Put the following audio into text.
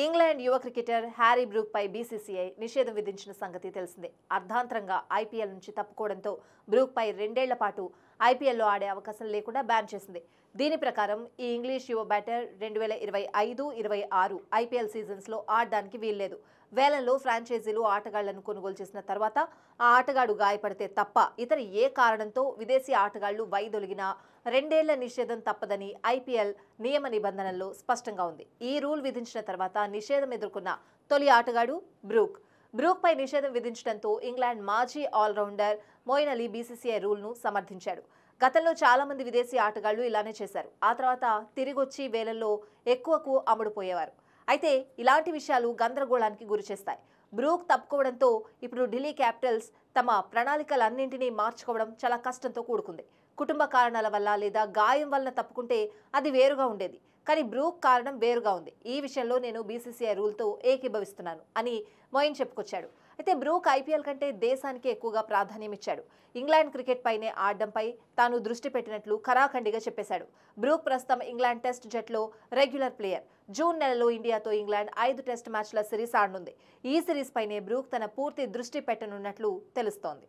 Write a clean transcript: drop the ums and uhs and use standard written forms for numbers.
England యువ cricketer Harry Brook పై BCCI నిషేధం విధించిన సంగతి తెలిసిందే. అర్ధాంతరంగా ఐపీఎల్ నుంచి తప్పుకోవడంతో బ్రూక్ పై 2 ఏళ్ల పాటు ఐపీఎల్లో ఆడే అవకాశం లేకుండా బ్యాన్ చేసింది. దీని ప్రకారం ఈ ఇంగ్లీష్ యువ బ్యాటర్ 2025-26 ఐపీఎల్ సీజన్స్లో ఆడడానికి వీల్లేదు. వేలంలో ఫ్రాంచైజీలు ఆటగాళ్లను కొనుగోలు చేసిన తర్వాత ఆ ఆటగాడు గాయపడితే తప్ప ఇతర ఏ కారణంతో విదేశీ ఆటగాళ్లు వైదొలిగినా 2 ఏళ్ల నిషేధం తప్పదని ఐపీఎల్ నియమ నిబంధనల్లో స్పష్టంగా ఉంది. ఈ రూల్ విధించిన తర్వాత నిషేధం ఎదుర్కొన్న తొలి ఆటగాడు బ్రూక్ పై నిషేధం విధించడంతో ఇంగ్లాండ్ మాజీ ఆల్రౌండర్ మోయిన్ అలీ బీసీసీఐ రూల్ను సమర్థించాడు. గతంలో చాలా మంది విదేశీ ఆటగాళ్లు ఇలానే చేశారు. ఆ తర్వాత తిరిగొచ్చి వేలంలో ఎక్కువకు అమ్ముడుపోయేవారు. అయితే ఇలాంటి విషయాలు గందరగోళానికి గురిచేస్తాయి. బ్రూక్ తప్పుకోవడంతో ఇప్పుడు ఢిల్లీ క్యాపిటల్స్ తమ ప్రణాళికలన్నింటినీ మార్చుకోవడం చాలా కష్టంతో కూడుకుంది. కుటుంబ కారణాల వల్ల లేదా గాయం వలన తప్పుకుంటే అది వేరుగా ఉండేది. కానీ బ్రూక్ కారణం వేరుగా ఉంది. ఈ విషయంలో నేను బీసీసీఐ రూల్తో ఏకీభవిస్తున్నాను అని మోయిన్ చెప్పుకొచ్చాడు. అయితే బ్రూక్ ఐపీఎల్ కంటే దేశానికి ఎక్కువగా ప్రాధాన్యం ఇచ్చాడు. ఇంగ్లాండ్ క్రికెట్ పైనే ఆడడంపై తాను దృష్టి పెట్టినట్లు ఖరాఖండిగా చెప్పేశాడు. బ్రూక్ ప్రస్తుతం ఇంగ్లాండ్ టెస్ట్ జట్లో రెగ్యులర్ ప్లేయర్. జూన్ నెలలో ఇండియాతో ఇంగ్లాండ్ 5 టెస్ట్ మ్యాచ్ల సిరీస్ ఆడనుంది. ఈ సిరీస్ పైనే బ్రూక్ తన పూర్తి దృష్టి పెట్టనున్నట్లు తెలుస్తోంది.